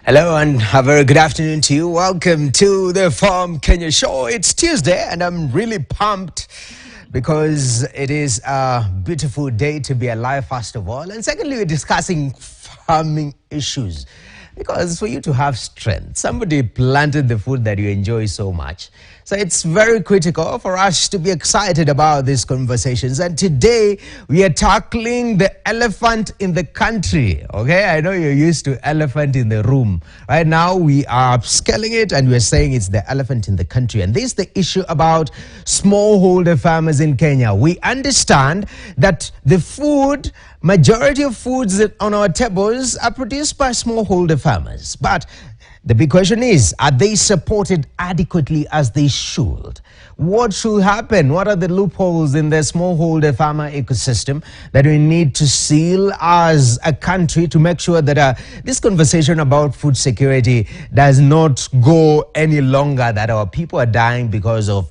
Hello and a very good afternoon to you. Welcome to the Farm Kenya show. It's Tuesday and I'm really pumped because it is a beautiful day to be alive, first of all. And secondly, we're discussing farming issues. Because for you to have strength, somebody planted the food that you enjoy so much. So it's very critical for us to be excited about these conversations. And today we are tackling the elephant in the country. Okay, I know you're used to elephant in the room. Right now we are upscaling it and we're saying it's the elephant in the country. And this is the issue about smallholder farmers in Kenya. We understand that the majority of foods on our tables are produced by smallholder farmers. But the big question is, are they supported adequately as they should? What should happen? What are the loopholes in the smallholder farmer ecosystem that we need to seal as a country to make sure that this conversation about food security does not go any longer, that our people are dying because of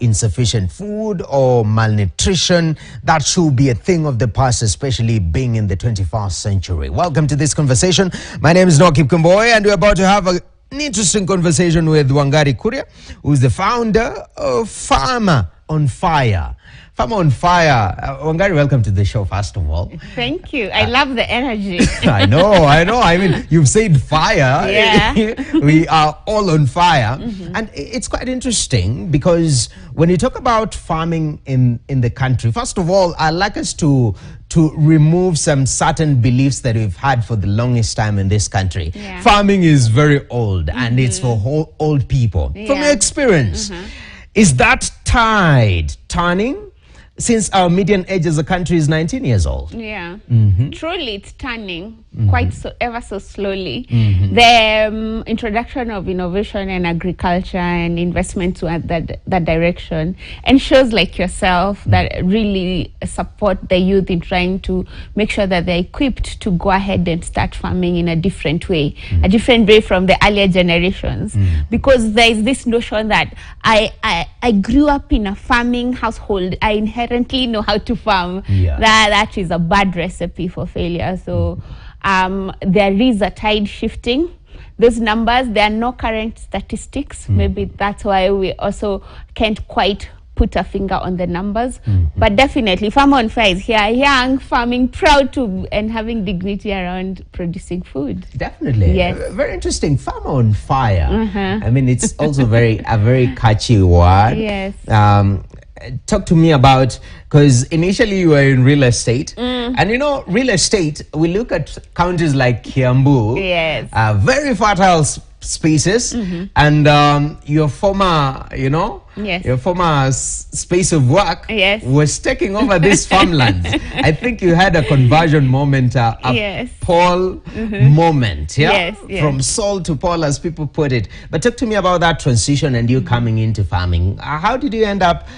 insufficient food or malnutrition? That should be a thing of the past, especially being in the 21st century. Welcome to this conversation. My name is Nokip Kumboy and we're about to have an interesting conversation with Wangari Kuria, who's the founder of Farmer on Fire. Farmer on Fire. Wangari, welcome to the show, first of all. Thank you. I love the energy. I know. I mean, you've said fire. Yeah. We are all on fire. And it's quite interesting because when you talk about farming in the country, first of all, I'd like us to remove some certain beliefs that we've had for the longest time in this country. Yeah. Farming is very old and it's for old people. Yeah. From your experience, is that tide turning? Since our median age as a country is 19 years old. Yeah. Truly, it's turning ever so slowly. The introduction of innovation and agriculture and investment to that direction ensures, like yourself, that really support the youth in trying to make sure that they're equipped to go ahead and start farming in a different way, from the earlier generations. Because there is this notion that I grew up in a farming household, I inherently know how to farm. That is a bad recipe for failure. So there is a tide shifting. Those numbers, there are no current statistics. Maybe that's why we also can't quite put a finger on the numbers. But definitely, Farmer on Fire is here, young, farming, proud to, and having dignity around producing food. Definitely. Yes. Very interesting. Farmer on Fire. I mean, it's also a very catchy word. Yes. Talk to me about, because initially you were in real estate, and you know, real estate, we look at counties like Kiambu, very fertile spaces, and your former, your former space of work was taking over this farmland. I think you had a conversion moment, a Paul moment, from Saul to Paul, as people put it. But talk to me about that transition and you coming into farming. How did you end up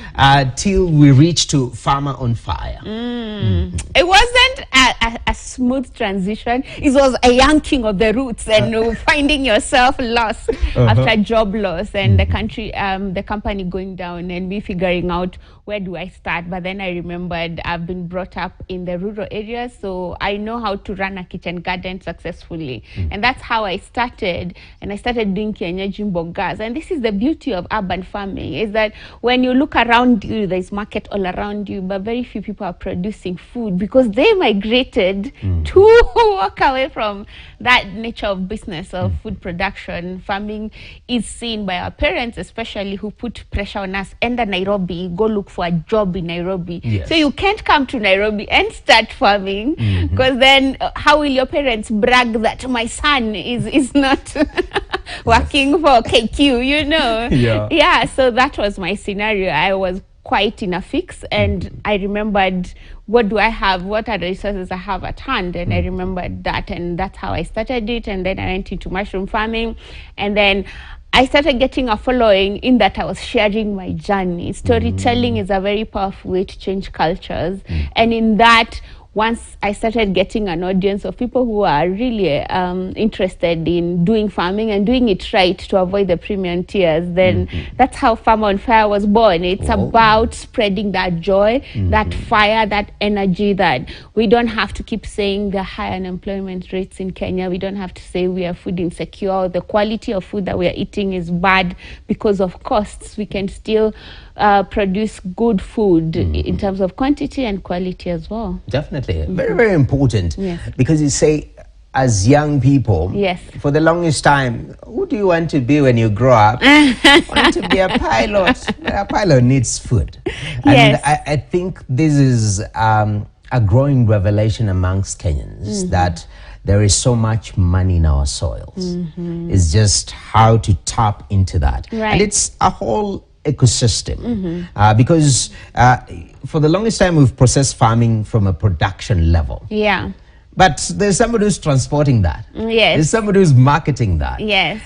till we reached to Farmer on Fire? It wasn't a smooth transition. It was a yanking of the roots and finding yourself lost after job loss and the country, the company going down and me figuring out where do I start. But then I remembered I've been brought up in the rural areas, so I know how to run a kitchen garden successfully. And that's how I started. And I started doing kienyeji mbogas. And this is the beauty of urban farming, is that when you look around you, there's market all around you, but very few people are producing food because they migrated to walk away from that nature of business of food production. Farming is seen by our parents, especially, who put pressure on us. Enter Nairobi, go look for a job in Nairobi. So you can't come to Nairobi and start farming, because then how will your parents brag that my son is not working for KQ, so that was my scenario. I was quite in a fix, and I remembered, what do I have? What are the resources I have at hand? And I remembered that, and that's how I started it. And then I went into mushroom farming, and then I started getting a following in that I was sharing my journey. Storytelling is a very powerful way to change cultures. And in that, once I started getting an audience of people who are really interested in doing farming and doing it right to avoid the premium tiers, then that's how Farm on Fire was born. It's about spreading that joy, that fire, that energy, that we don't have to keep saying the high unemployment rates in Kenya. We don't have to say we are food insecure, or the quality of food that we are eating is bad because of costs. We can still produce good food in terms of quantity and quality as well. Definitely. Very, very important. Yes. Because you say, as young people, yes, for the longest time, who do you want to be when you grow up? I want to be a pilot. A pilot needs food. Yes. And I think this is a growing revelation amongst Kenyans that there is so much money in our soils. It's just how to tap into that. Right. And it's a whole ecosystem because for the longest time we've processed farming from a production level. Yeah. But there's somebody who's transporting that. Yes. There's somebody who's marketing that. Yes.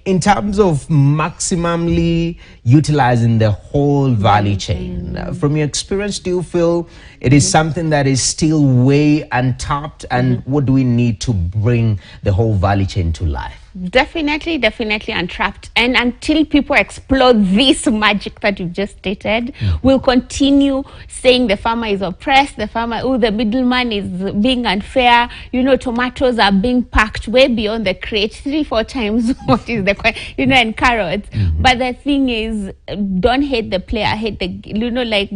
In terms of maximally utilizing the whole value chain, from your experience, do you feel it is something that is still way untapped? And what do we need to bring the whole value chain to life? Definitely untrapped. And until people explore this magic that you've just stated, we'll continue saying the farmer is oppressed, the farmer, the middleman is being unfair. You know, tomatoes are being packed way beyond the crate, 3-4 times what is the, and carrots. But the thing is, don't hate the player, hate the,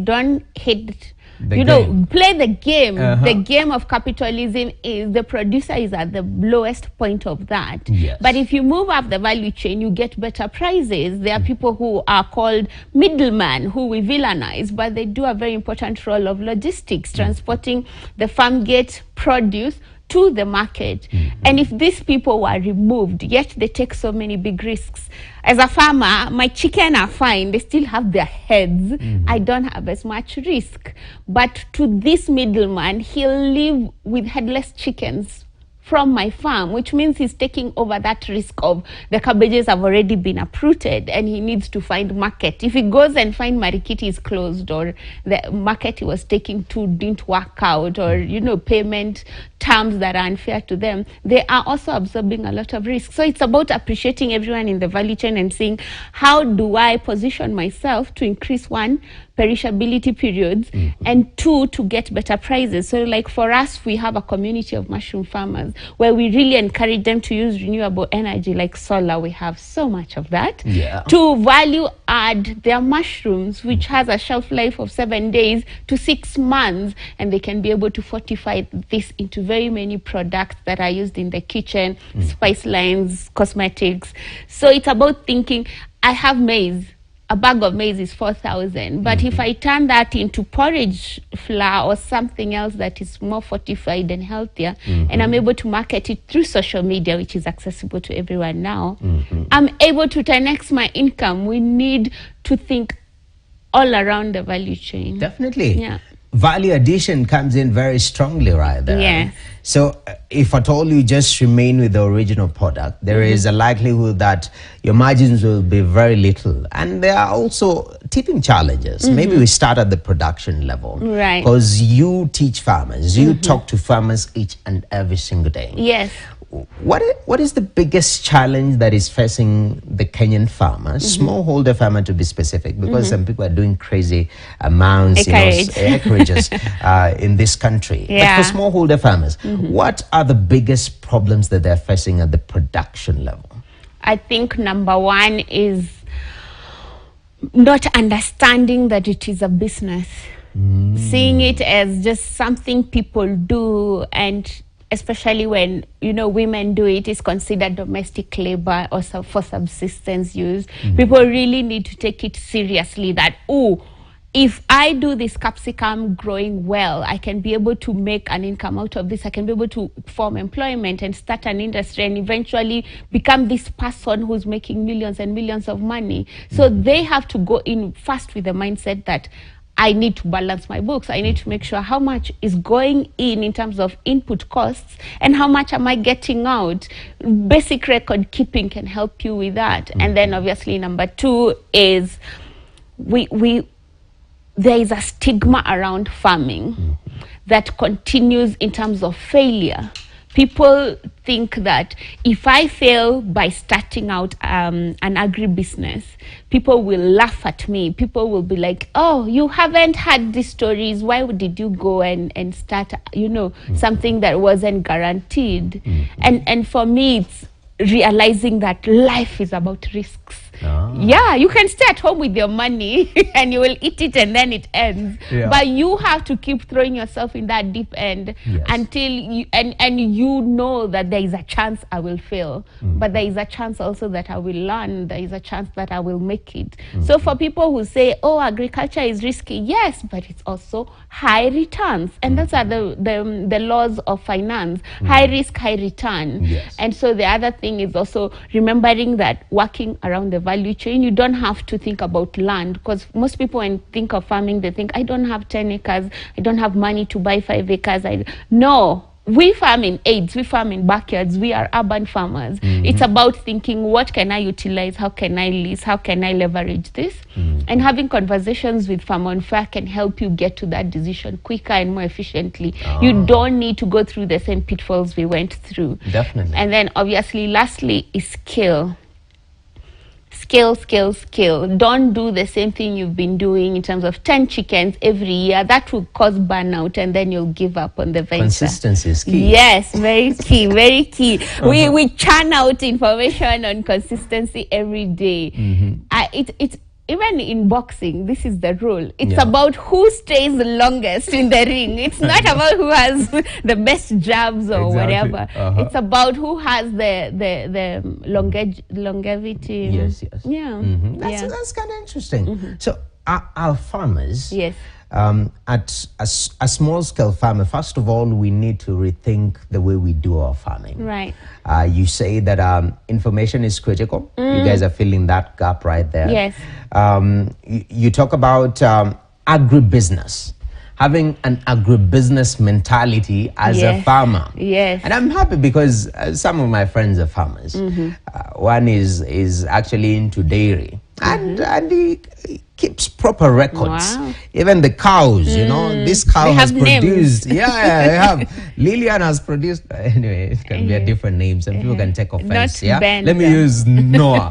don't hate play the game. The game of capitalism is the producer is at the lowest point of that. Yes. But if you move up the value chain, you get better prices. There are people who are called middlemen who we villainize, but they do a very important role of logistics, transporting the farm gate produce to the market. And if these people were removed, yet they take so many big risks. As a farmer, my chicken are fine, they still have their heads. I don't have as much risk. But to this middleman, he'll live with headless chickens from my farm, which means he's taking over that risk of the cabbages have already been uprooted and he needs to find market. If he goes and find Marikiti is closed, or the market he was taking to didn't work out, or payment terms that are unfair to them, they are also absorbing a lot of risk. So it's about appreciating everyone in the value chain and saying, how do I position myself to increase, one, perishability periods, and two, to get better prices. So like for us, we have a community of mushroom farmers where we really encourage them to use renewable energy like solar. We have so much of that. To value add their mushrooms, which has a shelf life of 7 days to 6 months, and they can be able to fortify this into very many products that are used in the kitchen, spice lines, cosmetics. So it's about thinking, I have maize. A bag of maize is 4,000, but if I turn that into porridge flour or something else that is more fortified and healthier, and I'm able to market it through social media, which is accessible to everyone now, I'm able to 10x my income. We need to think all around the value chain. Definitely. Yeah. Value addition comes in very strongly right there. Yes. So if at all you just remain with the original product, there is a likelihood that your margins will be very little. And there are also tipping challenges. Maybe we start at the production level. Right. Because you teach farmers, you talk to farmers each and every single day. Yes. What is the biggest challenge that is facing the Kenyan farmer, smallholder farmer to be specific, because some people are doing crazy amounts, acreages in this country. Yeah. But for smallholder farmers, what are the biggest problems that they're facing at the production level? I think number one is not understanding that it is a business. Seeing it as just something people do, and especially when women do it, is considered domestic labor or for subsistence use. People really need to take it seriously that, if I do this capsicum growing well, I can be able to make an income out of this. I can be able to form employment and start an industry and eventually become this person who's making millions and millions of money. So they have to go in first with the mindset that I need to balance my books. I need to make sure how much is going in terms of input costs and how much am I getting out. Basic record keeping can help you with that. And then obviously number two is there is a stigma around farming. that continues in terms of failure. People think that if I fail by starting out an agribusiness, people will laugh at me. People will be like, oh, you haven't had these stories. Why did you go and start, something that wasn't guaranteed? And for me, it's realizing that life is about risks. Yeah, you can stay at home with your money and you will eat it and then it ends. But you have to keep throwing yourself in that deep end until you and you know that there is a chance I will fail, but there is a chance also that I will learn. There is a chance that I will make it. So for people who say, oh, agriculture is risky, yes, but it's also high returns, and those are the laws of finance. High risk, high return. And so the other thing is also remembering that working around the value chain, you don't have to think about land, because most people when think of farming, they think, I don't have 10 acres, I don't have money to buy 5 acres. No, we farm in aids, we farm in backyards, we are urban farmers. It's about thinking, what can I utilize, how can I lease, how can I leverage this? And having conversations with Farm on Fair can help you get to that decision quicker and more efficiently. You don't need to go through the same pitfalls we went through. Definitely. And then obviously lastly is skill. Skill. Don't do the same thing you've been doing in terms of 10 chickens every year. That will cause burnout and then you'll give up on the venture. Consistency is key. Yes, very key, very key. We churn out information on consistency every day. It's even in boxing, this is the rule. It's about who stays the longest in the ring. It's not about who has the best jabs or whatever. It's about who has the longevity. Yes. Yeah. That's kind of interesting. So our farmers, at a small scale farmer, first of all, we need to rethink the way we do our farming. Right. You say that information is critical. You guys are filling that gap right there. Yes. You talk about agribusiness, having an agribusiness mentality as a farmer. Yes. And I'm happy because some of my friends are farmers. One is actually into dairy. And he keeps proper records. Even the cows, this cow has produced. They have. Lillian has produced. Anyway, it can be a different name. Some people can take offense. Let me use Noah.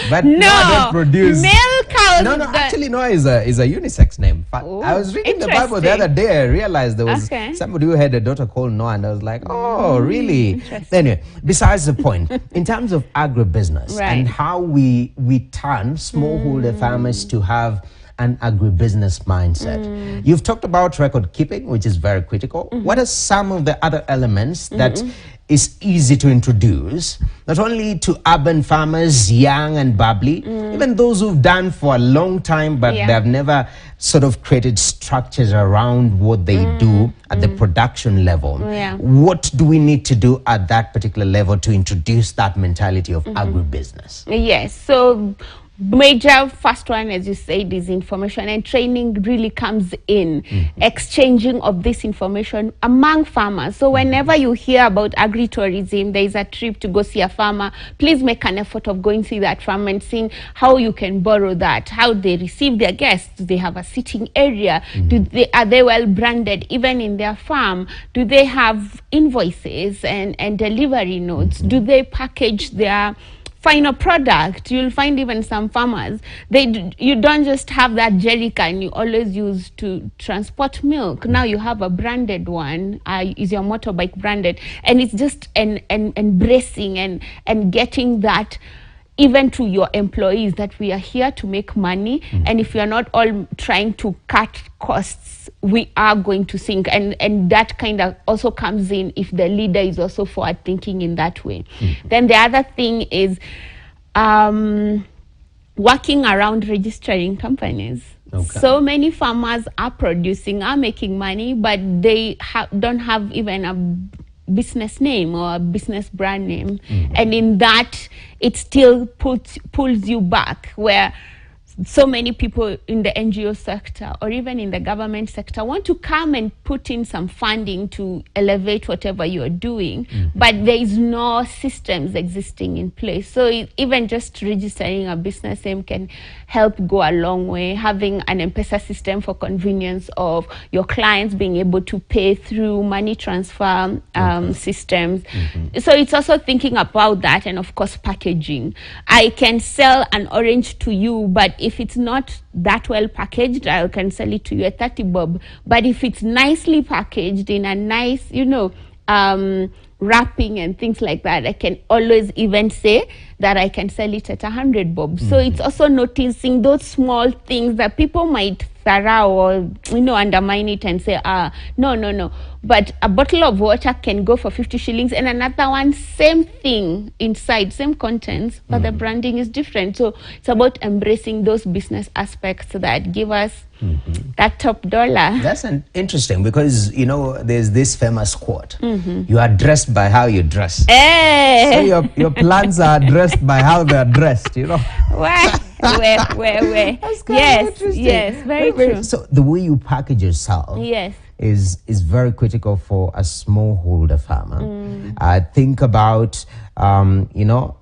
But Noah produced male cows. No, actually Noah is a unisex name. I was reading the Bible the other day. I realized there was somebody who had a daughter called Noah, and I was like, oh, really? Anyway, besides the point, in terms of agribusiness and how we turn smallholder farmers to have an agribusiness mindset. You've talked about record keeping, which is very critical. What are some of the other elements that is easy to introduce, not only to urban farmers, young and bubbly, even those who've done for a long time, but they've never sort of created structures around what they do at the production level. What do we need to do at that particular level to introduce that mentality of agribusiness? Yes, so major first one, as you said, is information, and training really comes in exchanging of this information among farmers. So whenever you hear about agritourism, there is a trip to go see a farmer, please make an effort of going to see that farm and seeing how you can borrow that, how they receive their guests. Do they have a sitting area? Are they well branded even in their farm? Do they have invoices and delivery notes? Do they package their final product? You'll find even some farmers, you don't just have that jerry can you always use to transport milk. Now you have a branded one. Is your motorbike branded? And it's just embracing and getting that even to your employees, that we are here to make money, and if we are not all trying to cut costs, we are going to sink. And that kind of also comes in if the leader is also forward thinking in that way. Then the other thing is working around registering companies. So many farmers are producing, are making money, but they don't have even a business name or a business brand name. And in that, it still pulls you back, where so many people in the NGO sector or even in the government sector want to come and put in some funding to elevate whatever you're doing, but there is no systems existing in place. So even just registering a business name can help go a long way. Having an M-Pesa system for convenience of your clients being able to pay through money transfer systems. So it's also thinking about that, and of course packaging. I can sell an orange to you, but if it's not that well packaged, I can sell it to you at 30 bob. But if it's nicely packaged in a nice, wrapping and things like that, I can always even say that I can sell it at 100 bob. So it's also noticing those small things that people might thorough or undermine it and say, no. But a bottle of water can go for 50 shillings and another one, same thing inside, same contents, but the branding is different. So it's about embracing those business aspects that give us that top dollar. That's interesting because, there's this famous quote, you are dressed by how you dress. Hey. So your plants are dressed by how they're dressed, Where? That's kind of interesting. Yes, very true. So the way you package yourself is very critical for a smallholder farmer. Think about,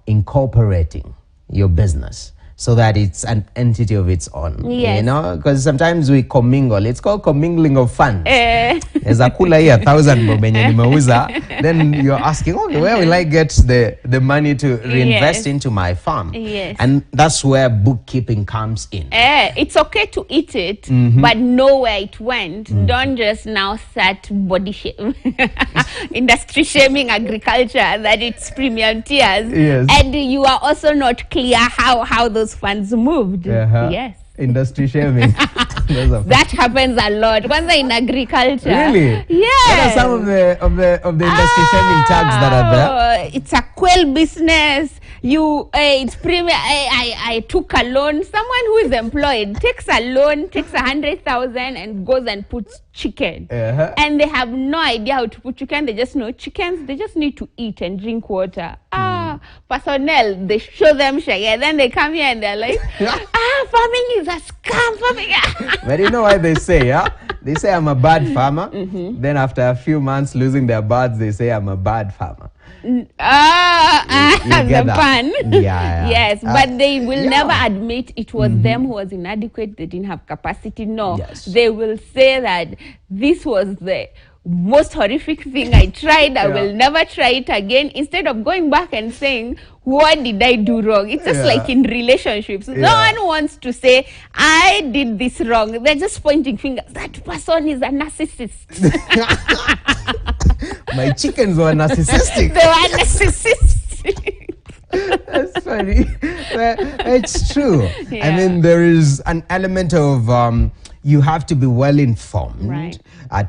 incorporating your business so that it's an entity of its own, because sometimes we commingle. It's called commingling of funds. There's a kula here, 1,000 bob then you're asking, okay, where will I get the money to reinvest into my farm? And that's where bookkeeping comes in. It's okay to eat it, but know where it went. Don't just now start body shame, industry shaming agriculture that it's premium tiers. And you are also not clear how those funds moved. Yes. Industry shaming. That happens a lot. Once in agriculture. Really? Yes. What are some of the industry shaming tags that are there? It's a quail business. It's premium. I took a loan. Someone who is employed takes a loan, takes 100,000 and goes and puts chicken. And they have no idea how to put chicken. They just know chickens. They just need to eat and drink water. Personnel, they show them shaggy. Then they come here and they're like, farming is a scam. Farming. But you know why they say, They say I'm a bad farmer. Then after a few months losing their birds, they say I'm a bad farmer. The fun. Yes, but they will never admit it was them who was inadequate. They didn't have capacity. No, they will say that this was the most horrific thing I tried. I will never try it again. Instead of going back and saying, what did I do wrong? It's just like in relationships. No one wants to say, I did this wrong. They're just pointing fingers. That person is a narcissist. My chickens were narcissistic. They were narcissistic. That's funny. It's true. I mean, there is an element of you have to be well informed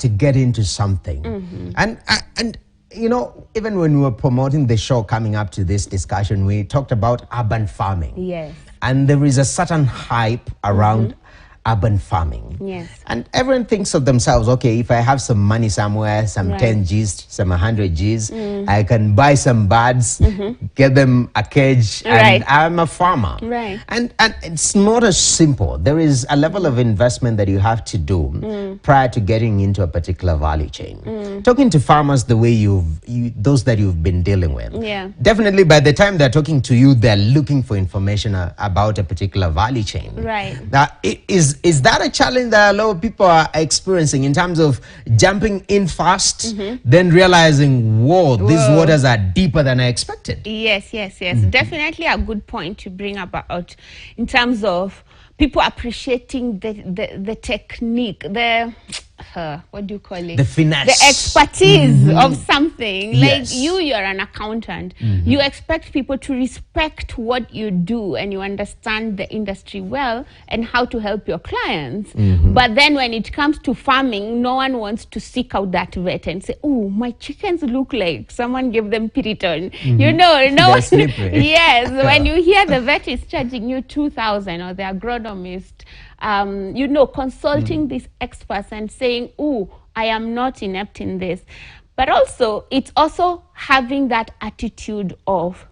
to get into something. And even when we were promoting the show coming up to this discussion, we talked about urban farming. Yes. And there is a certain hype around urban farming. Yes. And everyone thinks of themselves, okay, if I have some money somewhere, some 10 Gs, some 100 Gs, I can buy some birds, get them a cage, and I'm a farmer. And it's not as simple. There is a level of investment that you have to do prior to getting into a particular value chain. Talking to farmers the way those that you've been dealing with. Definitely by the time they're talking to you, they're looking for information about a particular value chain. Now, is that a challenge that a lot of people are experiencing in terms of jumping in fast, then realizing, whoa, these waters are deeper than I expected? Yes. Definitely a good point to bring about in terms of people appreciating the technique, what do you call it? The finesse. The expertise of something. Like you're an accountant. You expect people to respect what you do and you understand the industry well and how to help your clients. But then when it comes to farming, no one wants to seek out that vet and say, oh, my chickens look like someone gave them Piriton. No one. Yes, when you hear the vet is charging you 2,000 or the agronomist, consulting these experts and saying, oh, I am not inept in this. But also, it's also having that attitude of,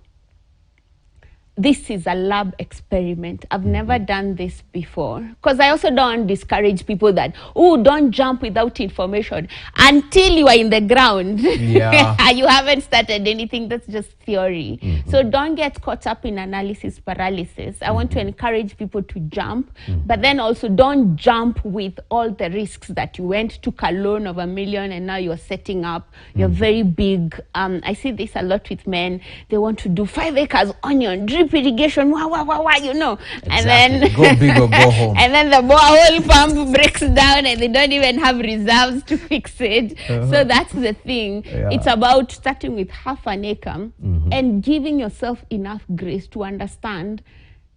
this is a lab experiment. I've never done this before, because I also don't discourage people that, oh, don't jump without information until you are in the ground. Yeah. You haven't started anything. That's just theory. So don't get caught up in analysis paralysis. I want to encourage people to jump, but then also don't jump with all the risks that you took a loan of $1 million, and now you're setting up your very big. I see this a lot with men. They want to do 5 acres onion drip irrigation, you know, Exactly. and then go big or go home. and then the whole pump breaks down, and they don't even have reserves to fix it. So that's the thing. Yeah. It's about starting with half an acre and giving yourself enough grace to understand.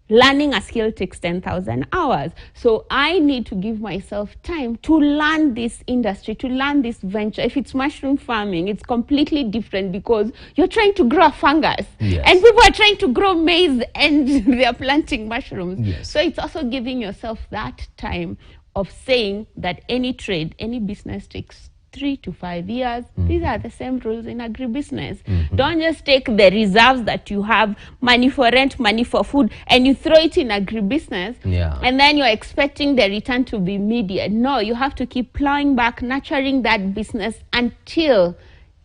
Learning a skill takes 10,000 hours. So I need to give myself time to learn this industry, to learn this venture. If it's mushroom farming, it's completely different because you're trying to grow a fungus. Yes. And people are trying to grow maize and they're planting mushrooms. Yes. So it's also giving yourself that time of saying that any trade, any business takes 3 to 5 years. These are the same rules in agribusiness. Don't just take the reserves that you have, money for rent, money for food, and you throw it in agribusiness, and then you're expecting the return to be immediate. No, you have to keep plowing back, nurturing that business until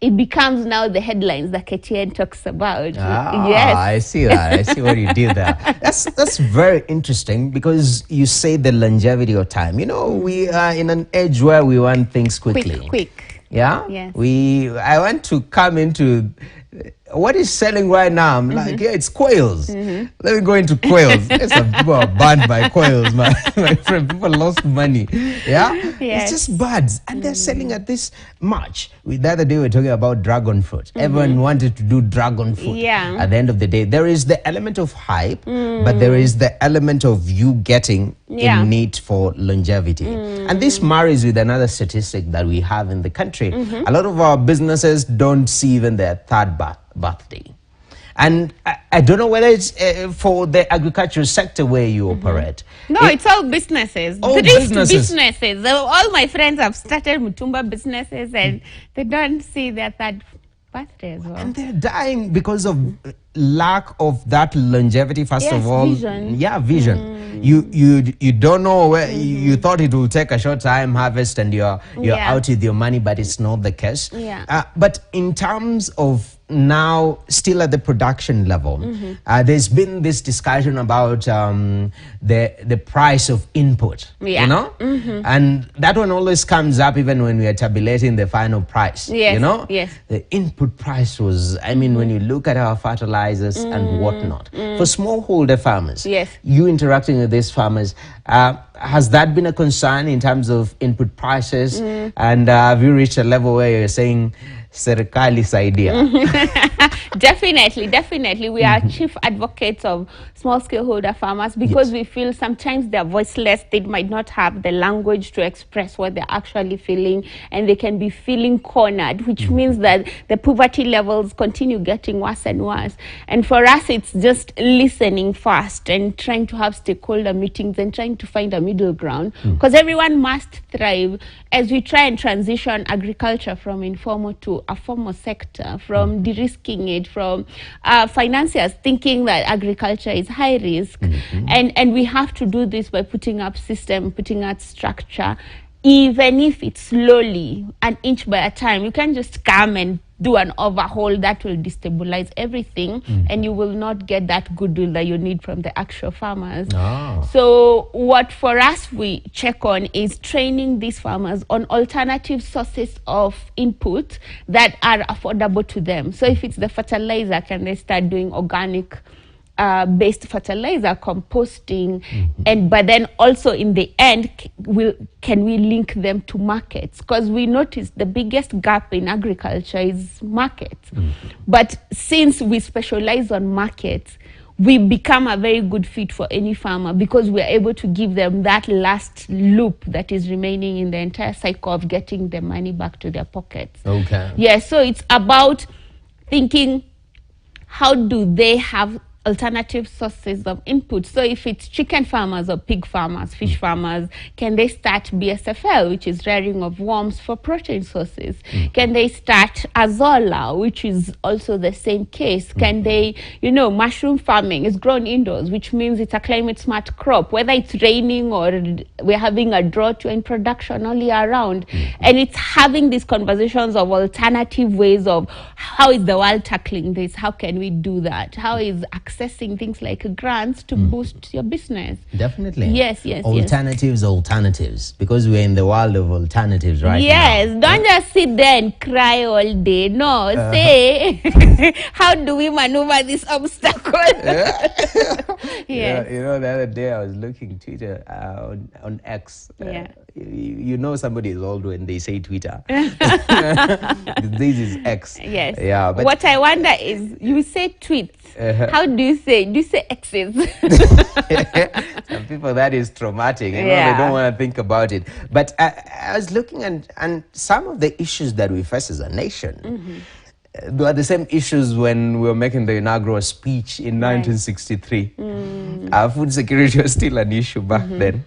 it becomes now the headlines that KTN talks about. Yes. I see that. I see what you did there. That's very interesting, because you say the longevity of time. You know, we are in an age where we want things quickly. Quick. Yeah? Yes. I want to come into what is selling right now. I'm like, yeah, it's quails. Let me go into quails. Some people are burned by quails, my friend. People lost money. Yeah? Yes. It's just birds. And they're selling at this much. The other day we were talking about dragon fruit. Everyone wanted to do dragon fruit. Yeah. At the end of the day, there is the element of hype, but there is the element of you getting a need for longevity. And this marries with another statistic that we have in the country. A lot of our businesses don't see even their third birthday. And I don't know whether it's for the agricultural sector where you operate. No, it's all businesses. All businesses. All my friends have started Mutumba businesses, and they don't see their third birthday as well. And they're dying because of lack of that longevity, first of all. Vision. Yeah, vision. You don't know where you thought it will take a short time harvest and you're out with your money, but it's not the case. But in terms of now, still at the production level, there's been this discussion about the price of input, you know? And that one always comes up even when we are tabulating the final price, you know? The input price was, I mean, when you look at our fertilizers and whatnot, for smallholder farmers, you interacting with these farmers, has that been a concern in terms of input prices? And have you reached a level where you're saying, Serikali's idea? Definitely. We are chief advocates of small scaleholder farmers because we feel sometimes they're voiceless. They might not have the language to express what they're actually feeling, and they can be feeling cornered, which means that the poverty levels continue getting worse and worse. And for us, it's just listening first and trying to have stakeholder meetings and trying to find a middle ground, because everyone must thrive as we try and transition agriculture from informal to a formal sector, from de-risking it, from financiers thinking that agriculture is high risk. And we have to do this by putting up system, putting up structure, even if it's slowly, an inch by a time. You can't just come and do an overhaul that will destabilize everything, and you will not get that goodwill that you need from the actual farmers. So what for us we check on is training these farmers on alternative sources of input that are affordable to them. So if it's the fertilizer, can they start doing organic based fertilizer, composting, but then also in the end, can we link them to markets? Because we notice the biggest gap in agriculture is markets. But since we specialize on markets, we become a very good fit for any farmer because we are able to give them that last loop that is remaining in the entire cycle of getting the money back to their pockets. So it's about thinking, how do they have alternative sources of input. So if it's chicken farmers or pig farmers, fish farmers, can they start BSFL, which is rearing of worms for protein sources? Can they start Azolla, which is also the same case? Can they, mushroom farming is grown indoors, which means it's a climate smart crop, whether it's raining or we're having a drought, you're in production all year round. And it's having these conversations of alternative ways of how is the world tackling this? How can we do that? How is accessing things like grants to boost your business? Definitely. Yes. Alternatives, because we're in the world of alternatives right now. Don't just sit there and cry all day. No, say, how do we maneuver this obstacle? Yeah. The other day I was looking Twitter on X. Somebody is old when they say Twitter. This is X. Yes. Yeah. But what I wonder is, you say tweets. How do you say? Do you say X's? Some people, that is traumatic. They don't want to think about it. But I was looking and some of the issues that we face as a nation, they were the same issues when we were making the inaugural speech in 1963. Food security was still an issue back then.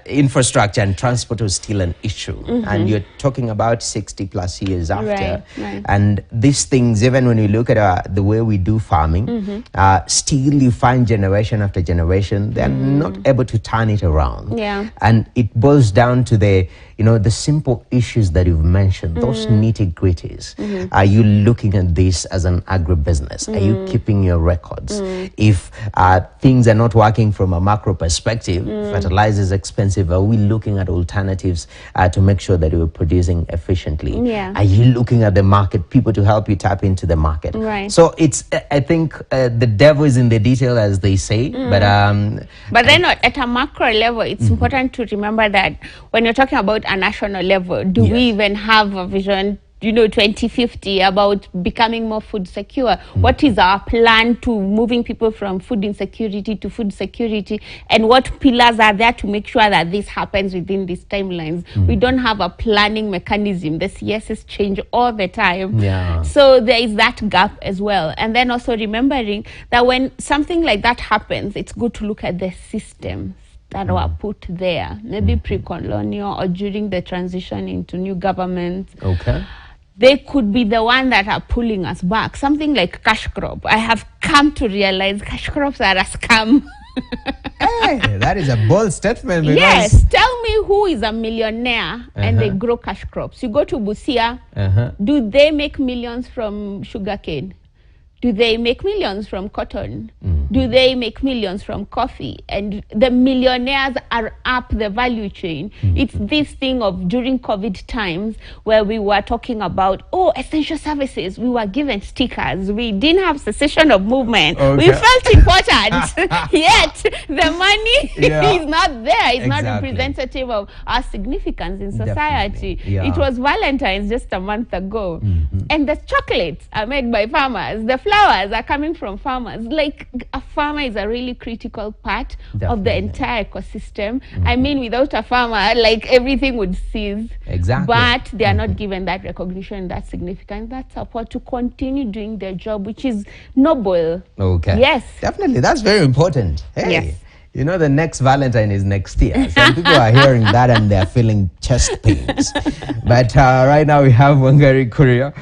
Infrastructure and transport was still an issue. And you're talking about 60 plus years after. Right. And these things, even when you look at the way we do farming, still you find generation after generation, they're not able to turn it around. And it boils down to the simple issues that you've mentioned, those nitty-gritties. Are you looking at this as an agribusiness? Are you keeping your records? If things are not working from a macro perspective, fertilizer is expensive, are we looking at alternatives to make sure that we're producing efficiently? Are you looking at the market, people to help you tap into the market? So it's, I think the devil is in the detail, as they say. But then at a macro level, it's important to remember that when you're talking about a national level, do we even have a vision 2050 about becoming more food secure? What is our plan to moving people from food insecurity to food security, and what pillars are there to make sure that this happens within these timelines? We don't have a planning mechanism. The CSs change all the time. So there is that gap as well. And then also remembering that when something like that happens, it's good to look at the systems that were put there, maybe pre-colonial or during the transition into new governments. They could be the one that are pulling us back. Something like cash crop. I have come to realize cash crops are a scam. Hey, that is a bold statement. Yes, tell me who is a millionaire and they grow cash crops. You go to Busia, do they make millions from sugarcane? Do they make millions from cotton? Do they make millions from coffee? And the millionaires are up the value chain. It's this thing of during COVID times where we were talking about, essential services. We were given stickers. We didn't have cessation of movement. We felt important. Yet the money is not there. It's not representative of our significance in society. It was Valentine's just a month ago. And the chocolates are made by farmers. The flowers are coming from farmers. Like, a farmer is a really critical part of the entire ecosystem. I mean, without a farmer, like, everything would cease. But they are not given that recognition, that significance, that support to continue doing their job, which is noble. Yes. Definitely. That's very important. Hey. The next Valentine is next year. Some people are hearing that and they're feeling chest pains. But right now we have Wangari Kuria,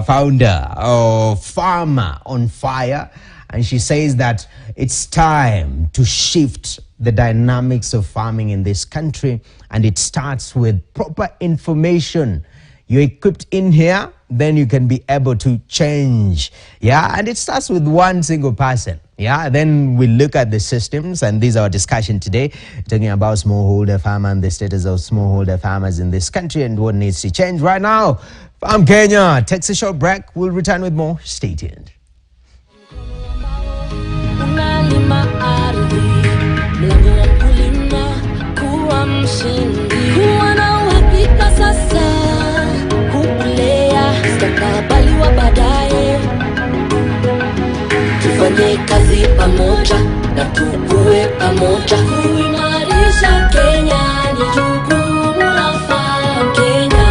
founder of Farmer on Fire. And she says that it's time to shift the dynamics of farming in this country. And it starts with proper information. You're equipped in here, then you can be able to change. And it starts with one single person. Then we look at the systems, and this is our discussion today, talking about smallholder farmer and the status of smallholder farmers in this country and what needs to change right now. Farm Kenya takes a short break. We'll return with more. Stay tuned. Tufanye kazi pamoja na tukue pamoja. Kuimarisha Kenya ni jukumu la Farm Kenya.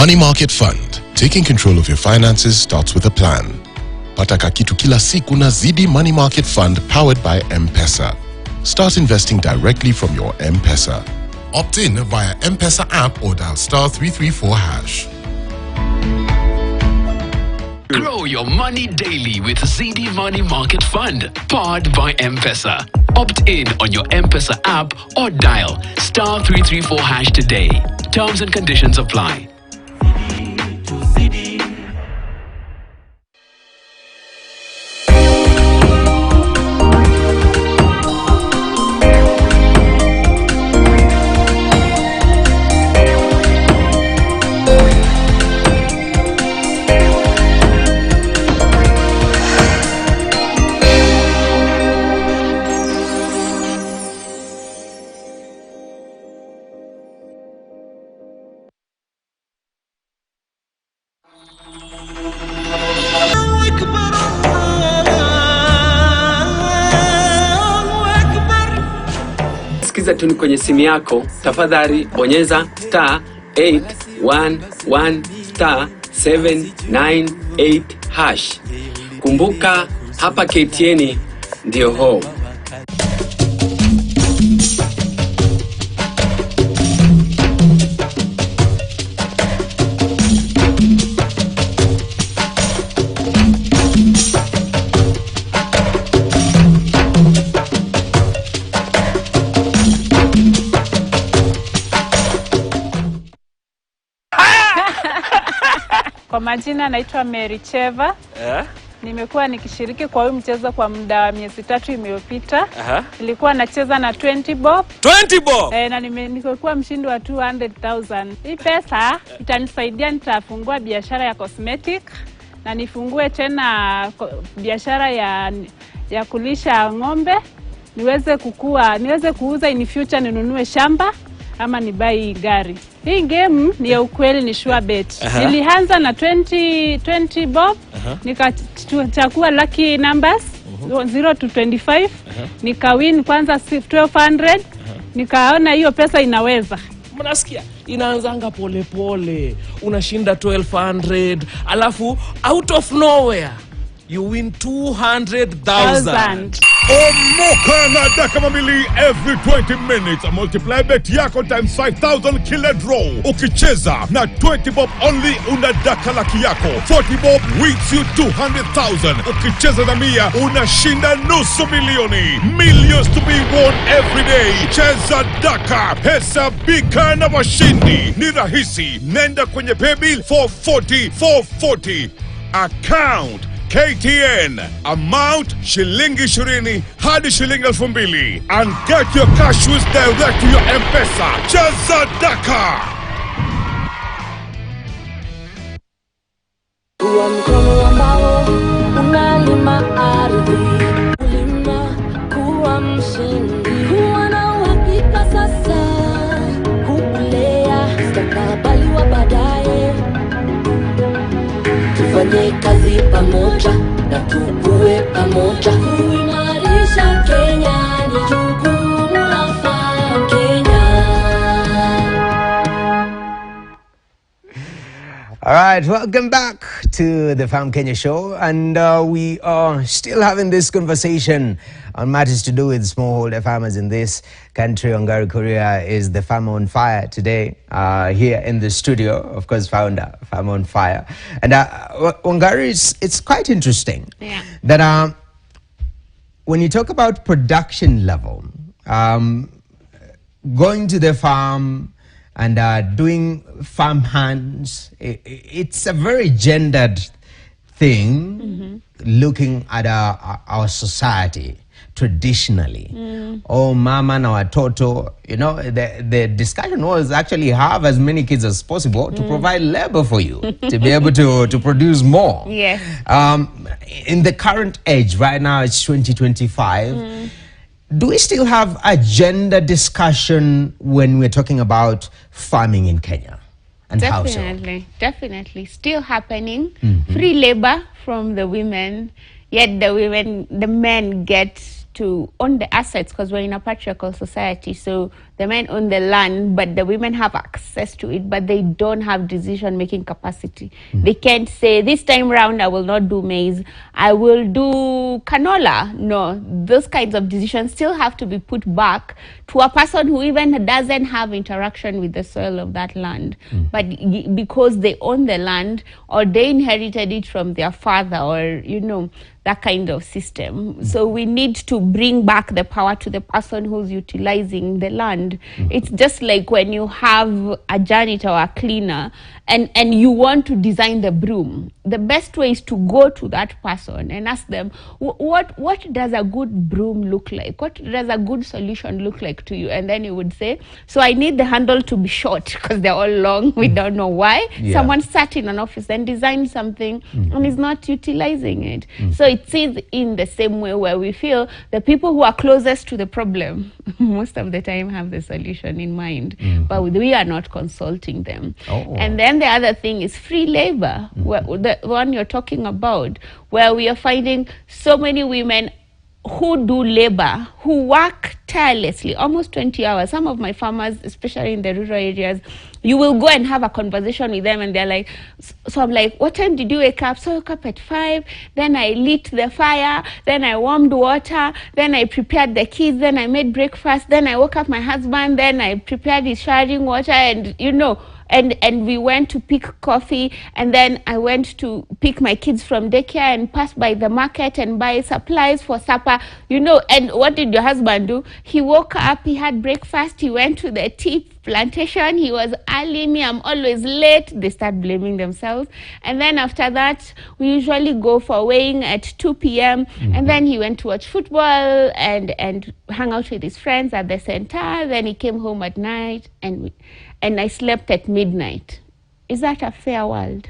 Money Market Fund. Taking control of your finances starts with a plan. Pata kakitu kila siku na Zidi Money Market Fund powered by M-Pesa. Start investing directly from your M-Pesa. Opt in via M-Pesa app or dial *334#. Grow your money daily with ZD Money Market Fund, powered by M-Pesa. Opt in on your M-Pesa app or dial *334# today. Terms and conditions apply. Sikiza tuni kwenye simu yako, tafadhali bonyeza *811*798#. Kumbuka hapa KTN ndio home. Kwa majina naitwa Mary Cheva. Nimekuwa nikishiriki kwa huu mchezo kwa muda wa miezi 3 iliyopita. Nilikuwa nacheza na 20 bob. 20 bob? Na nimekuwa mshindi wa 200,000. Hii pesa itanisaidia, nitafungua biashara ya cosmetic na nifungue tena biashara ya kulisha ng'ombe. Niweze kuuza in future, ninunue shamba ama nibai gari. Hii game ni ya ukweli, ni sure bet. Nilianza na 20 bob, nikachukua lucky numbers 0 to 25, nikawin kwanza 1200, nikaona hiyo pesa inaweza. Mnasikia? Inaanzanga pole pole. Unashinda 1200, alafu out of nowhere you win 200,000. Omoka na daka mamili every 20 minutes. Multiply bet yako times 5,000 kila draw. Ukicheza na 20 bob only una daka laki yako. 40 bob wins you 200,000. Ukicheza na 100 unashinda nusu milioni. Millions to be won every day. Cheza daka, hesabika na washindi. Ni rahisi. Nenda kwenye paybill 440 account KTN, amount shilingi 20 hadi shilingi 2,000, and get your cash direct to your M-Pesa. Cheza daka. Kwa mkono ambao unalima ardhi, ulima kuwa mshindi, kuwa na uhakika sasa, kukulea stakabali wa baadaye. Tufanye kazi pamoja na tukue pamoja, kuimarisha Kenya ni jukumu la Farm Kenya. All right, welcome back to the Farm Kenya show, and we are still having this conversation on matters to do with smallholder farmers in this country. Wangari Korea is the farmer on fire today, here in the studio, of course, founder, Farmer on Fire. And Wangari, it's quite interesting that when you talk about production level, going to the farm and doing farm hands, it's a very gendered thing, looking at our society traditionally. Oh, mama na watoto, you know, the discussion was actually have as many kids as possible to provide labor for you, to be able to produce more. Yes. In the current age, right now it's 2025, do we still have a gender discussion when we're talking about farming in Kenya? And Definitely, how so? definitely. Still happening. Free labor from the women, yet the men get to own the assets, because we're in a patriarchal society. So the men own the land, but the women have access to it, but they don't have decision-making capacity. They can't say, this time round, I will not do maize, I will do canola. No, those kinds of decisions still have to be put back to a person who even doesn't have interaction with the soil of that land. But because they own the land, or they inherited it from their father, or, you know, that kind of system. So we need to bring back the power to the person who's utilizing the land. It's just like when you have a janitor or a cleaner and you want to design the broom. The best way is to go to that person and ask them, what does a good broom look like? What does a good solution look like to you? And then you would say, so I need the handle to be short because they're all long. We don't know why. Someone sat in an office and designed something and is not utilizing it. So it is in the same way where we feel the people who are closest to the problem most of the time have the solution in mind, but we are not consulting them. And then the other thing is free labor, the one you're talking about, where we are finding so many women who do labor, who work tirelessly, almost 20 hours. Some of my farmers, especially in the rural areas, you will go and have a conversation with them and they're like, so I'm like, what time did you wake up? So I woke up at 5, then I lit the fire, then I warmed water, then I prepared the kids, then I made breakfast, then I woke up my husband, then I prepared his showering water, and you know, and we went to pick coffee, and then I went to pick my kids from daycare and pass by the market and buy supplies for supper, you know. And what did your husband do? He woke up, he had breakfast, he went to the tea plantation, he was early, me, I'm always late. They start blaming themselves. And then after that, we usually go for weighing at 2 p.m. And then he went to watch football and hang out with his friends at the center. Then he came home at night and I slept at midnight. Is that a fair world?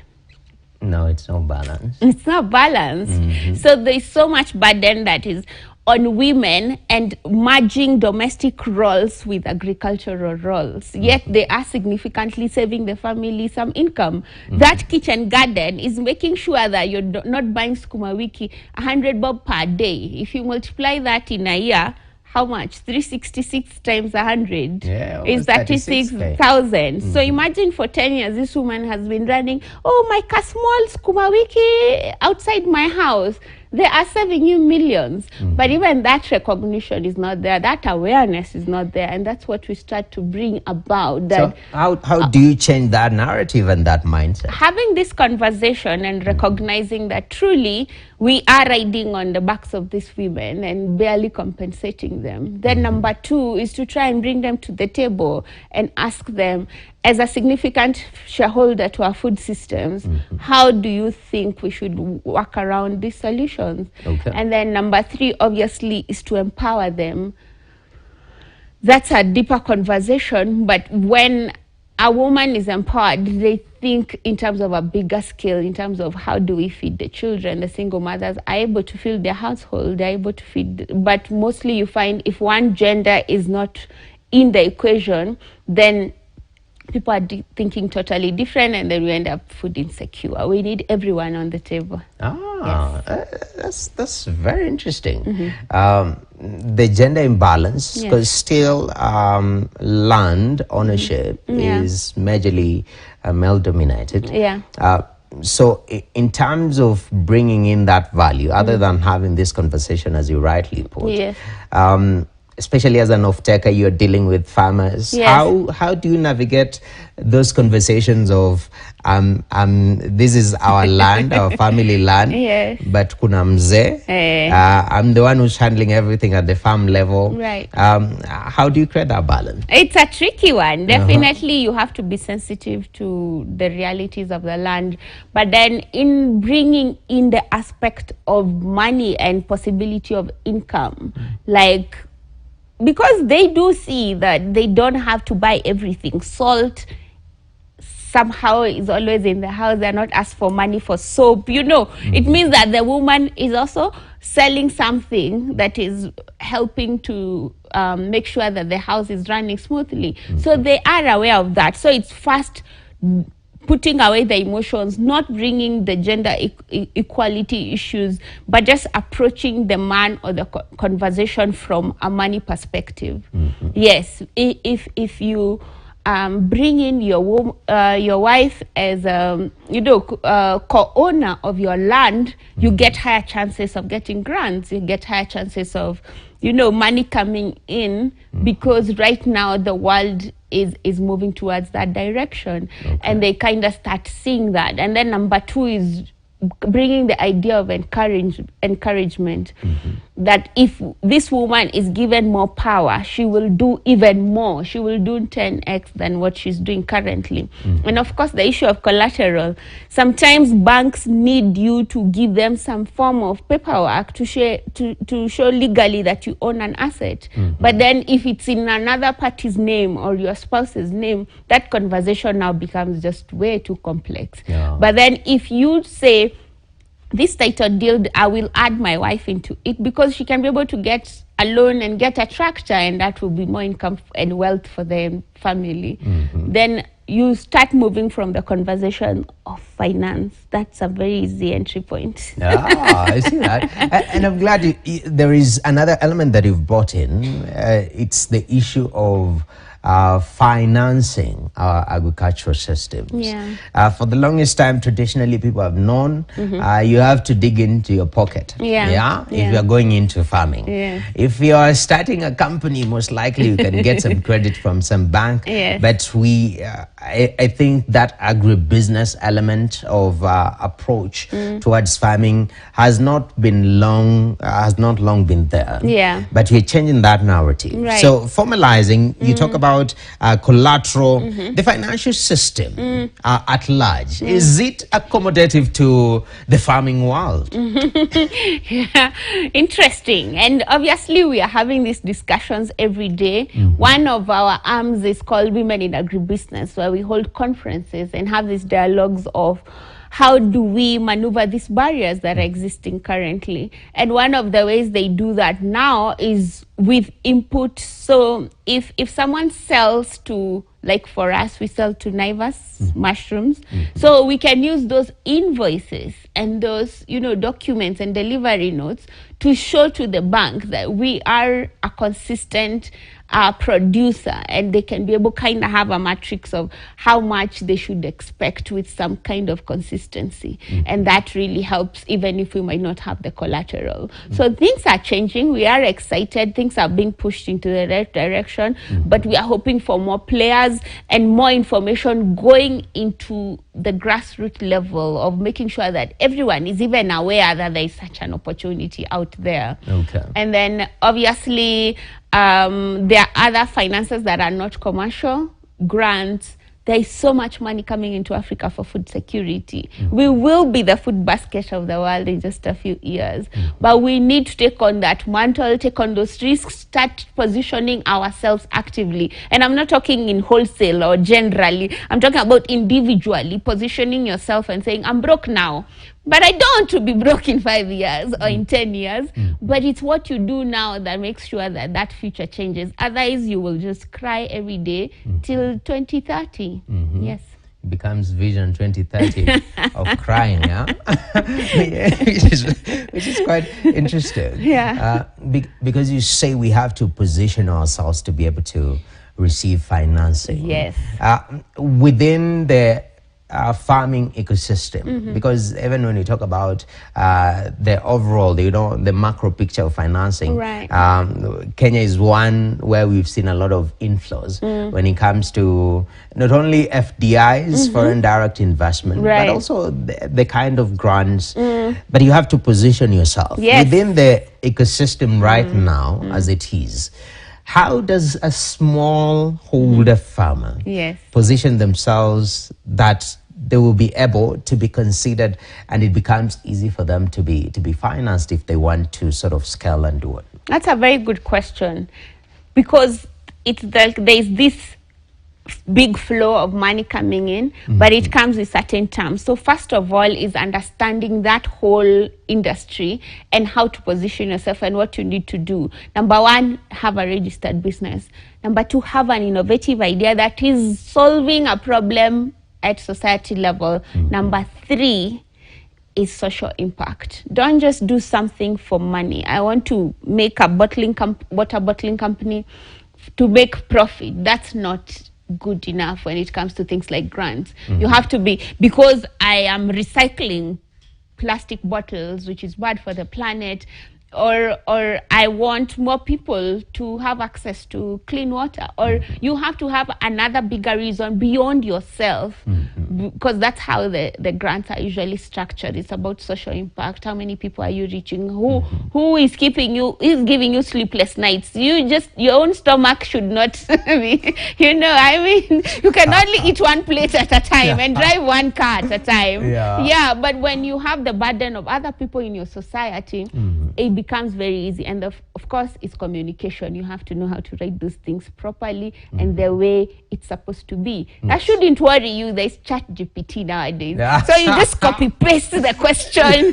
No, it's not balanced. It's not balanced. So there's so much burden that is on women and merging domestic roles with agricultural roles. Yet they are significantly saving the family some income. That kitchen garden is making sure that you're not buying sukuma wiki 100 bob per day. If you multiply that in a year, how much? 366 times 100 is 36,000. So imagine for 10 years, this woman has been running, my small sukuma wiki outside my house. They are saving you millions. But even that recognition is not there. That awareness is not there. And that's what we start to bring about. That so how do you change that narrative and that mindset? Having this conversation and recognizing that truly we are riding on the backs of these women and barely compensating them. Then number 2 is to try and bring them to the table and ask them, as a significant shareholder to our food systems, how do you think we should work around these solutions? And then number 3, obviously, is to empower them. That's a deeper conversation, but when a woman is empowered, they think in terms of a bigger scale, in terms of how do we feed the children. The single mothers are able to feed their household, they're able to feed, but mostly you find if one gender is not in the equation, then people are thinking totally different, and then we end up food insecure. We need everyone on the table. That's very interesting. The gender imbalance, because still land ownership is majorly male dominated. So in terms of bringing in that value, other than having this conversation, as you rightly put, especially as an off-taker, you're dealing with farmers. How do you navigate those conversations of this is our land, our family land, but kuna mzee, I'm the one who's handling everything at the farm level. How do you create that balance? It's a tricky one. Definitely you have to be sensitive to the realities of the land, but then in bringing in the aspect of money and possibility of income, like, because they do see that they don't have to buy everything. Salt somehow is always in the house. They're not asked for money for soap, you know. It means that the woman is also selling something that is helping to make sure that the house is running smoothly. So they are aware of that. So it's first putting away the emotions, not bringing the gender equality issues, but just approaching the man or the conversation from a money perspective. Yes, if you bring in your wife as co-owner of your land, you get higher chances of getting grants. You get higher chances of money coming in, because right now the world is moving towards that direction, and they kind of start seeing that. And then number two is bringing the idea of encouragement, that if this woman is given more power, she will do even more. She will do 10x than what she's doing currently. And of course, the issue of collateral. Sometimes banks need you to give them some form of paperwork to show legally that you own an asset. But then if it's in another party's name or your spouse's name, that conversation now becomes just way too complex. But then if you say, this title deal, I will add my wife into it, because she can be able to get a loan and get a tractor, and that will be more income and wealth for the family. Then you start moving from the conversation of finance. That's a very easy entry point. I see that. And I'm glad there is another element that you've brought in. It's the issue of financing our agricultural systems. For the longest time, traditionally, people have known you have to dig into your pocket. If you're going into farming. If you are starting a company, most likely you can get some credit from some bank. But I think that agribusiness element of approach towards farming has not long been there. But we're changing that narrative. So formalizing, you talk about collateral, the financial system at large. Is it accommodative to the farming world? Interesting. And obviously we are having these discussions every day. One of our arms is called Women in Agribusiness, where we hold conferences and have these dialogues of how do we maneuver these barriers that are existing currently. And one of the ways they do that now is with input. So if someone sells to, like for us, we sell to Naivas mushrooms. So we can use those invoices and those, documents and delivery notes to show to the bank that we are a consistent producer, and they can be able kind of have a matrix of how much they should expect with some kind of consistency. And that really helps, even if we might not have the collateral. So things are changing. We are excited. Things are being pushed into the right direction, but we are hoping for more players and more information going into the grassroots level of making sure that everyone is even aware that there is such an opportunity out there. And then obviously there are other finances that are not commercial, grants. There is so much money coming into Africa for food security. We will be the food basket of the world in just a few years. But we need to take on that mantle, take on those risks, start positioning ourselves actively. And I'm not talking in wholesale or generally. I'm talking about individually positioning yourself and saying, I'm broke now, but I don't want to be broke in 5 years or in 10 years. But it's what you do now that makes sure that that future changes. Otherwise, you will just cry every day till 2030. Yes. It becomes Vision 2030 of crying, which is quite interesting. Because you say we have to position ourselves to be able to receive financing. Within the farming ecosystem, because even when you talk about the overall, the macro picture of financing, Kenya is one where we've seen a lot of inflows when it comes to not only FDIs, foreign direct investment, but also the kind of grants. But you have to position yourself within the ecosystem right now as it is. How does a smallholder farmer position themselves that they will be able to be considered, and it becomes easy for them to be financed if they want to sort of scale and do it? That's a very good question, because it's like there's this big flow of money coming in, but it comes with certain terms. So first of all is understanding that whole industry and how to position yourself and what you need to do. Number one, have a registered business. Number two, have an innovative idea that is solving a problem at society level. Number 3 is social impact. Don't just do something for money. I want to make a water bottling company to make profit. That's not good enough when it comes to things like grants. You have to be, because I am recycling plastic bottles, which is bad for the planet, or I want more people to have access to clean water, or you have to have another bigger reason beyond yourself, because that's how the grants are usually structured. It's about social impact. How many people are you reaching? Who is giving you sleepless nights? Your own stomach should not be, I mean, you can only eat one plate at a time and drive one car at a time. Yeah, but when you have the burden of other people in your society, it becomes very easy. And of course, it's communication. You have to know how to write those things properly and the way it's supposed to be. That shouldn't worry you. There's chat GPT nowadays. So you just copy paste the question.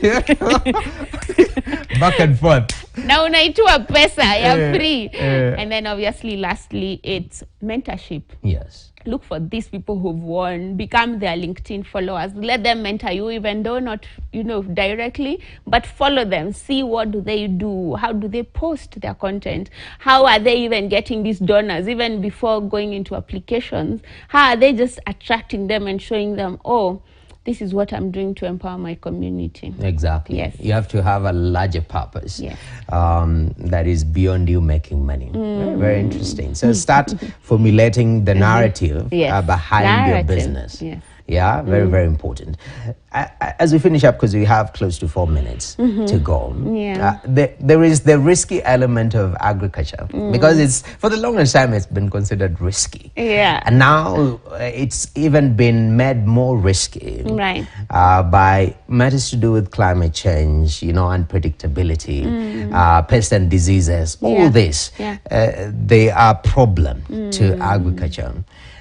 Back and forth. Now unaitwa pesa ya free. And then obviously lastly, it's mentorship. Yes. Look for these people who've won, become their LinkedIn followers, let them mentor you, even though not, directly, but follow them, see what do they do, how do they post their content, how are they even getting these donors, even before going into applications, how are they just attracting them and showing them, oh, this is what I'm doing to empower my community. Exactly. Yes. You have to have a larger purpose. Yes. That is beyond you making money. Very, very interesting. So start formulating the narrative behind your business. Yes. Yeah, very, very important. As we finish up, because we have close to 4 minutes to go, there is the risky element of agriculture, because it's, for the longest time, it's been considered risky. Yeah. And now it's even been made more risky by matters to do with climate change, unpredictability, pests and diseases, all this. They are a problem to agriculture.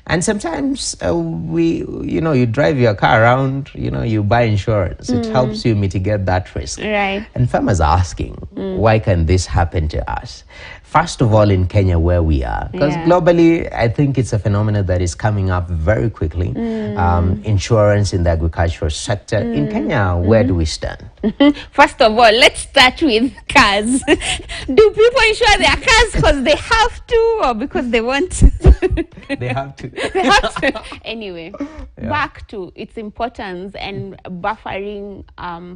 And sometimes you drive your car around, you buy insurance. It helps you mitigate that risk. Right. And farmers are asking, why can this happen to us? First of all, in Kenya, where we are, because globally, I think it's a phenomenon that is coming up very quickly. Insurance in the agricultural sector. In Kenya, where do we stand? First of all, let's start with cars. Do people insure their cars because they have to, or because they want to? They have to. They have to. Anyway, back to its importance and buffering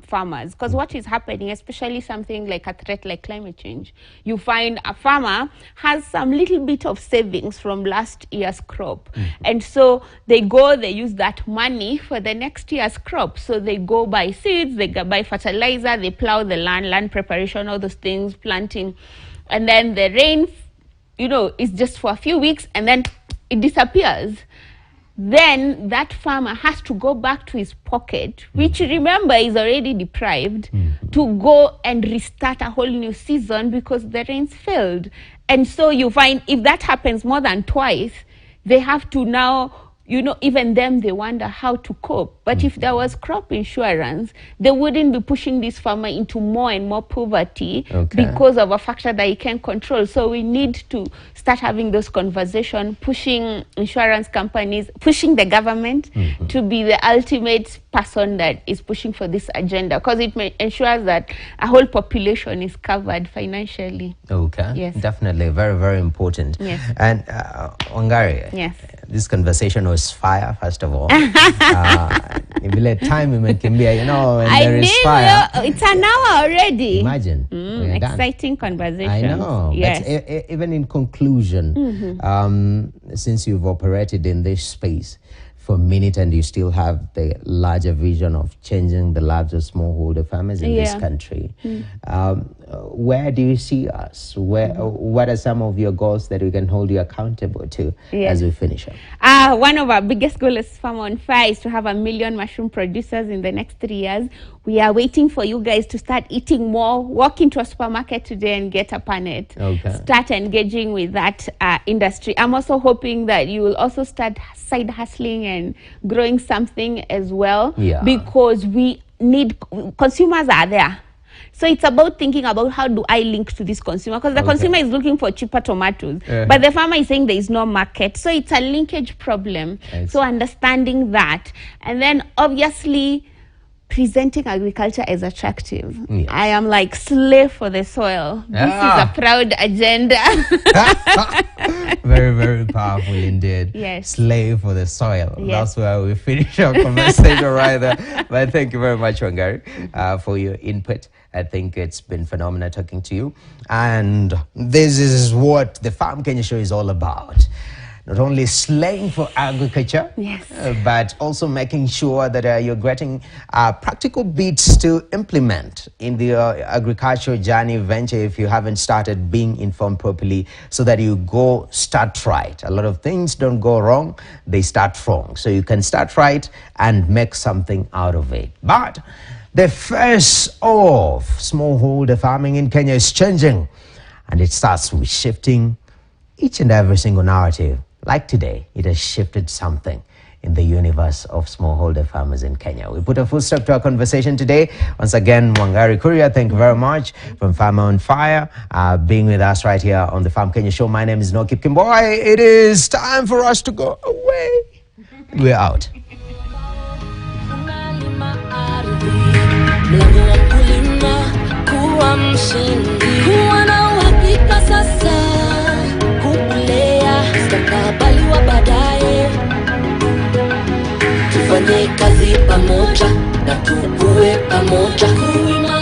farmers. Because what is happening, especially something like a threat like climate change, you find a farmer has some little bit of savings from last year's crop. And so they use that money for the next year's crop. So they go buy seeds, they go buy fertilizer, they plow the land preparation, all those things, planting. And then the rain, is just for a few weeks and then it disappears. Then that farmer has to go back to his pocket, which, remember, is already deprived, to go and restart a whole new season because the rains failed. And so you find if that happens more than twice, they have to now, even them, they wonder how to cope. But if there was crop insurance, they wouldn't be pushing this farmer into more and more poverty because of a factor that he can't control. So we need to start having those conversations, pushing insurance companies, pushing the government to be the ultimate person that is pushing for this agenda, because it ensures that a whole population is covered financially. Yes. Definitely. Very, very important. Yes. And Wangari, this conversation was fire, first of all. If you let time imekimbia, and there is fire. It's an hour already. Imagine. Exciting conversation. I know. Yes. But even in conclusion, since you've operated in this space for a minute and you still have the larger vision of changing the lives of smallholder farmers in this country, where do you see us? What are some of your goals that we can hold you accountable to as we finish up? One of our biggest goals as Farm on Fire is to have 1 million mushroom producers in the next 3 years. We are waiting for you guys to start eating more. Walk into a supermarket today and get a punnet. Start engaging with that industry. I'm also hoping that you will also start side hustling and growing something as well, because we need, consumers are there. So it's about thinking about how do I link to this consumer, because the consumer is looking for cheaper tomatoes, but the farmer is saying there is no market. So it's a linkage problem. So understanding that, and then obviously presenting agriculture as attractive. Yes. I am like slave for the soil. This is a proud agenda. Very, very powerful indeed. Yes. Slave for the soil. Yes. That's where we finish our conversation right there. But thank you very much, Wangari, for your input. I think it's been phenomenal talking to you. And this is what the Farm Kenya Show is all about. Not only slaying for agriculture, but also making sure that you're getting practical bits to implement in the agricultural journey venture if you haven't started being informed properly, so that you start right. A lot of things don't go wrong, they start wrong. So you can start right and make something out of it. But the face of smallholder farming in Kenya is changing, and it starts with shifting each and every single narrative. Like today, it has shifted something in the universe of smallholder farmers in Kenya. We put a full stop to our conversation today. Once again, Wangari Kuria, thank you very much, from Farmer on Fire, being with us right here on the Farm Kenya Show. My name is Nokip Kimboy. It is time for us to go away. We're out. Mlango wa kulima kuwa mshindi, kuwa na uhakika sasa, kukulea mustakabali wa baadaye. Tufanye kazi pamoja na tukue pamoja, kuimarisha